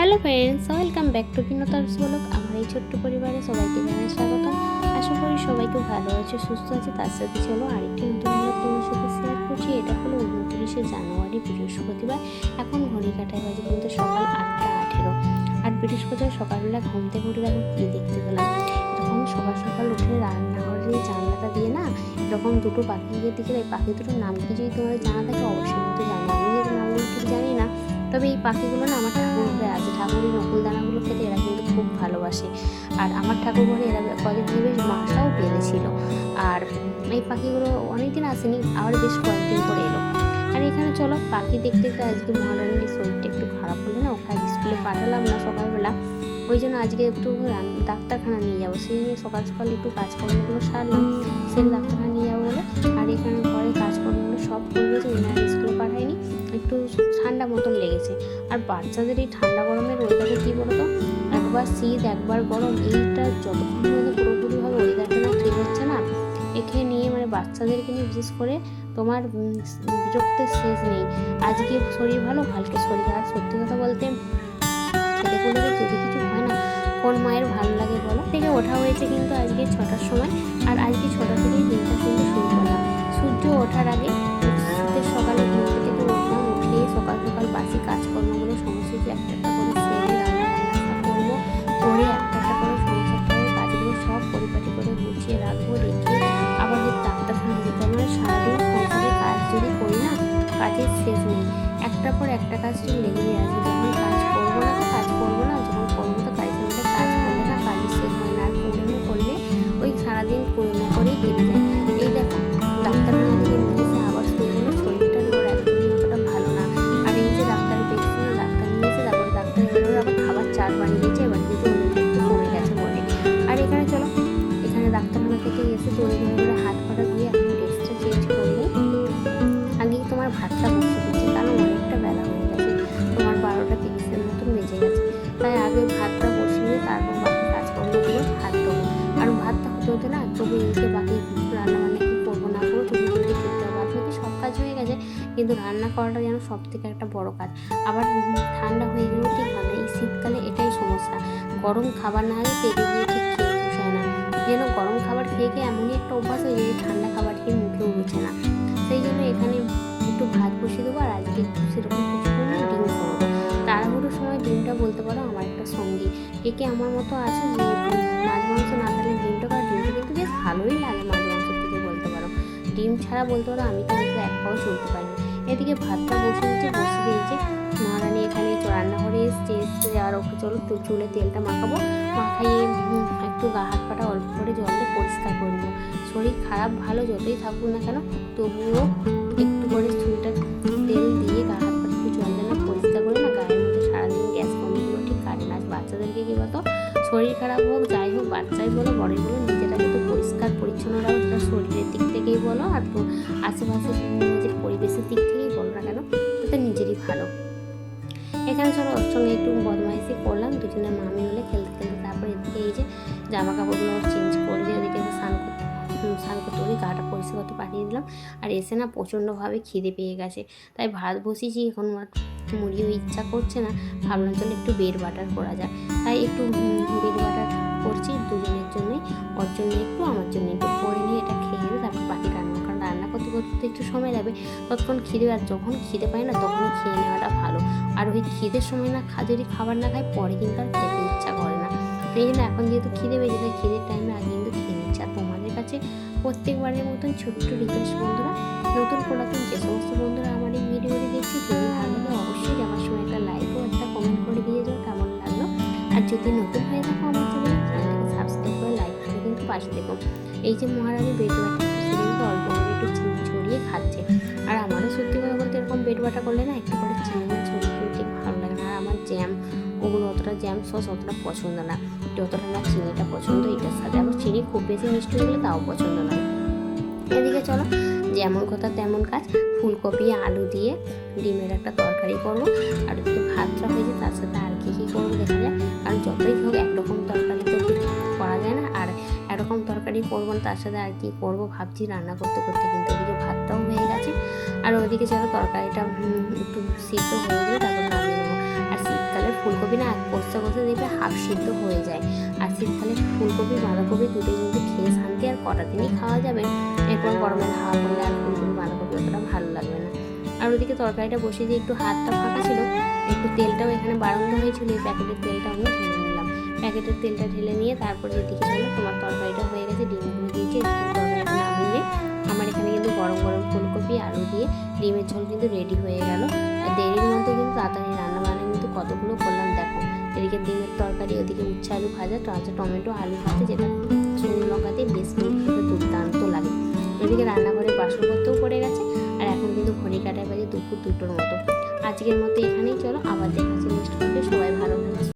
Hello friends, welcome back to বিনোতার্স blog. আমার এই ছোট্ট পরিবারে সবাইকে জানাই স্বাগত। আশা করি সবাই খুব ভালো আছে, সুস্থ আছে। তার সাথে চলো আরেকটি নতুন ব্লগ তোমার সাথে শেয়ার করছি। এটা হলো 29শে জানুয়ারি, বৃহস্পতিবার। এখন ঘড়ি কাটায় বাজে কিন্তু সকাল 8টা 18। আর বৃহস্পতিবার সকালবেলা ঘুম থেকে উঠে দেখো কী দেখতে পেলাম। এরকম সকাল সকাল উঠে রান্নাঘরের জানলাটা দিয়ে না এরকম দুটো পাখিকে দিকে, এই পাখি দুটোর নাম কি যদি তোমাদের জানা থাকে অবশ্যই কিন্তু জানি। আমি এর নামগুলো ঠিক জানি না, তবে এই পাখিগুলো না আমার ঠাকুর ঘরে আছে। ঠাকুরের নকুল দানাগুলো খেতে এরা কিন্তু খুব ভালোবাসে। আর আমার ঠাকুর ঘরে এরা কদিন ধরে বেশ বাসাও বেঁধেছিল। আর এই পাখিগুলো অনেকদিন আসেনি, আবার বেশ কয়েকদিন করে এলো। আর এখানে চলো পাখি দেখতে দেখতে আজকে মহারানীর শরীরটা একটু খারাপ হলো না, ওখানে স্কুলে পাঠালাম না সকালবেলা, ওই জন্য আজকে একটু ডাক্তারখানা নিয়ে যাবো। সেই জন্য সকাল সকাল একটু কাজকর্মগুলো সারলাম, সেই ডাক্তারখানা নিয়ে যাবো বলে। আর এখানে ঘরে কাজকর্মগুলো সব করেছে, ওনার স্কুলে পাঠায়নি, একটু ঠান্ডা মতন লেগেছে। আর বাচ্চাদের এই ঠান্ডা গরমের ওয়েদারে কী বলতো, একবার শীত একবার গরম, এইটা যতক্ষণ পর্যন্ত পুরোপুরিভাবে ওয়েদারটা না ঠিক হচ্ছে না, একে নিয়ে মানে বাচ্চাদেরকে নিয়ে বিশেষ করে তোমার বিরক্তের শেষ নেই। আজকে শরীর ভালো, কালকে শরীর খারাপ। সত্যি কথা বলতে ছেলেগুলোকে যদি কিছু হয় না, কোন মায়ের ভালো লাগে বলো। থেকে ওঠা হয়েছে কিন্তু আজকে 6টার সময়, আর আজকে 6টা থেকেই দিনটা কিন্তু শুরু করলাম। সূর্য ওঠার আগে শীতের সকালে ঘুম থেকে উঠলাম, উঠে সকাল সকাল বাসি কাজকর্মগুলো সমস্ত কিছু একটা একটা করে সেরে রান্না করবো, করে একটা একটা করে সংসারের কাজগুলো সব পরিপাটি করে গুছিয়ে রাখবো, রেখে আবার ডাক্তারখানা যেতে হবে। মানে সারাদিন সংসারের কাজ যদি করি না, কাজের শেষ নেই, একটার পর একটা কাজ ঠিক লেগেই আছে। যখন কাজ করবো না তো কাজ করবো না, যখন করবো তো কাজের মধ্যে কাজ করবো না, কাজের শেষ হয় না। আর পুরনো করলে ওই সারাদিন পুরনো করেই কেটে যায়। এই দেখো ডাক্তারখানা থেকে নিয়ে এসে আবার শুয়ে গেলো, শরীরটা ওর একদমই অতটা ভালো না। আর এই যে ডাক্তার দেখছি না, ডাক্তার নিয়ে এসে তারপরে ডাক্তার এবারে আবার খাবার চার বানিয়ে দিয়েছে, এবার কিন্তু অনেকটা একটু কমে গেছে বলে। আর এখানে চলো, এখানে ডাক্তারখানা থেকে এসে তৈরি করে হাত পাটা দিয়ে এখন ড্রেসটা চেঞ্জ করলে আগেই তোমার ভাতটা বসে দিচ্ছে, কারণ অনেকটা বেলা হয়ে গেছে, তোমার 12টা 30 মতন বেজে গেছে। তাই আগে ভাতটা বসিয়ে তারপর বাকি কাজকর্মগুলো হাত দেবো। আর ভাতটা হতে হতে না তবু এদিকে বাকি রান্নাবান্না কী করবো না করবো তুমি বলে ঠিক হবে। বাদ বাকি সব কাজ হয়ে গেছে, কিন্তু রান্না করাটা যেন সব থেকে একটা বড় কাজ। আবার ঠান্ডা হয়ে গেলেও ঠিক হয় না, এই শীতকালে এটাই সমস্যা। গরম খাবার না হলে পেটে গিয়ে ঠিক খেয়ে পোষায় না, যেন গরম খাবার খেয়ে খেয়ে এমনই একটা অভ্যাস হয়ে যায় ঠান্ডা খাবার খেয়ে মুখেও রুচে না। সেই জন্য এখানে একটু ভাত বসিয়ে দেবো, আর আজকে সেরকম কিছু করে না, ডিম করবো। তাড়াহুড়োর সময় ডিমটা বলতে পারো আমার একটা সঙ্গী। কে আমার মতো আছে যে মাছ মাংস না খেলে ডিমটা খায়, ডিমটা কিন্তু বেশ ভালোই লাগে মাছ মাংসের থেকে বলতে পারো। ডিম ছাড়া বলতে পারো আমি কিন্তু এক পাও চলতে পারিনি। এদিকে ভাতটা বসে দিয়েছে মহারানী এখানে রান্নাঘরে এসছে আর ওকে চলো চুলে তেলটা মাখাবো, মাখাইয়ে একটু গা হাত পাটা অল্প করে জল দিয়ে পরিষ্কার করে নেবো। শরীর খারাপ ভালো যতই থাকুক না কেন, তবুও একটু করে চুলটা তেল দিয়ে গা হাত পাটা একটু জল দিয়ে পরিষ্কার করে না, গায়ের মধ্যে সারাদিন গ্যাস কমিগুলো ঠিক কাটে না। বাচ্চাদেরকে কী বলতো, শরীর খারাপ হোক যাই হোক, বাচ্চাই বলো বড়ই বলো, নিজেরা কিন্তু পরিষ্কার পরিচ্ছন্ন রাখো, তার শরীরের দিক থেকেই বলো আর আশেপাশে নিজের পরিবেশের দিক থেকেই বলো না কেন, তাতে নিজেরই ভালো। এখানে চলো ওর সঙ্গে একটু বদমাইশি করলাম, দুজনের মামি হলে খেলতে খেলতে। তারপর এদিকে এই যে জামা কাপড়গুলো চেঞ্জ করে যে ওদিকে স্নান করতে ওই গাটা পরিষ্কার করতে পাঠিয়ে দিলাম। আর এসে না প্রচণ্ডভাবে খিদে পেয়ে গেছে, তাই ভাত বসিয়েছি, এখন মুড়িও ইচ্ছা করছে না। ভাবলাম চলো একটু বেড বাটার করা যায়, তাই একটু বেড বাটার করছি দুজনের জন্যই, ওর জন্য একটু আমার জন্য একটু করে নিয়ে এটা খেয়ে দিয়ে তারপর বাকি রান্না, কারণ রান্না করতে করতে একটু সময় লাগবে, ততক্ষণ খিদে। আর যখন খিদে পায় না তখনই খেয়ে নেওয়াটা ভালো। আর ওই খিদের সময় না যদি খাবার না খায় পরে কিন্তু আর খেতে ইচ্ছা করে না। এই জন্য এখন যেহেতু খিদে পেয়েছে তাই খিদের টাইমে আগে কিন্তু খেয়ে নিচ্ছে। আর তোমাদের কাছে প্রত্যেকবারের মতন ছোট্ট রিকোয়েস্ট বন্ধুরা, নতুন পুরাতন যে সমস্ত বন্ধুরা আমার এই ভিডিওটি দেখছি, যদি ভালো লাগে অবশ্যই আমার সঙ্গে একটা লাইক ও একটা কমেন্ট করে দিয়ে যাও কেমন লাগলো। আর যদি নতুন হয়ে থাকো আমার চ্যানেলটাকে সাবস্ক্রাইব করে লাইক করে কিন্তু পাশে দেখো। এই যে মহারানী বেড বাটা সে কিন্তু অল্প করে একটু চিনি ছড়িয়ে খাচ্ছে। আর আমারও সত্যি কথা বলতে এরকম বেড বাটা করলে না একটু করে চিনি ছড়িয়ে ঠিক ভালো লাগে না। আর আমার জ্যাম ওগুলো অতটা জ্যাম সস অতটা পছন্দ না, যতটা না চিনিটা পছন্দ। এটার সাথে আবার চিনি খুব বেশি মিষ্টি হলে তাও পছন্দ নয়। এদিকে চলো যেমন কথা তেমন কাজ, ফুলকপি আলু দিয়ে ডিমের একটা তরকারি করব। আর ওদিকে ভাতটা হয়েছে, তার সাথে আর কী করবো দেখা যায়, কারণ যতই হোক একরকম তরকারি তো করা যায় না। আর একরকম তরকারি করবো না, তার সাথে আর কি করবো ভাবছি রান্না করতে করতে। কিন্তু ওদিকে ভাতটাও হয়ে গেছে, আর ওদিকে চলো তরকারিটা একটু সিদ্ধ হয়ে গেলে তারপর নামিয়ে নেবো। আর শীতকালে ফুলকপি না কষতে কষতে দেখবে হাফ সিদ্ধ হয়ে যায়। আর শীতকালে ফুলকপি বাঁধাকপি দুটোই কিন্তু খেয়ে শান্তি, আর কটা দিনই খাওয়া যাবে। এরপর গরমের হাওয়া পড়লে আর ফুলকপি বাঁধাকপি অতটা ভালো লাগবে না। আর ওদিকে তরকারিটা বসিয়ে দিয়ে একটু হাতটা ফাঁকা ছিল, একটু তেলটাও এখানে বাড়ানো হয়েছিল, এই প্যাকেটের তেলটা আমি ঢেলে নিলাম। প্যাকেটের তেলটা ঢেলে নিয়ে তারপরে এদিকে চলো তোমার তরকারিটা হয়ে গেছে, ডিমগুলো দিয়েছি, তরকারিটা নামিয়ে আমার এখানে কিন্তু গরম গরম ফুলকপি আলু দিয়ে ডিমের ঝোল কিন্তু রেডি হয়ে গেল। আর দেরির মধ্যে কিন্তু তাড়াতাড়ি রান্না বান্না কিন্তু কতগুলো করলাম দেখো। এদিকে ডিমের তরকারি, ওদিকে উচ্ছে আলু ভাজা, টমেটো আলু ভাজা, যেটা শুকনো লঙ্কা দিয়ে বেশ খেতে দুর্দান্ত লাগে। এদিকে রান্নাঘরে বাসনপত্রও পড়ে গেছে। আর এখন কিন্তু ঘড়ি কাটায় বাজে দুপুর 2টোর মতো। আজকের মতো এখানেই, চলো আবার দেখা হচ্ছে নেক্সট ভিডিও। সবাই ভালো থাকো।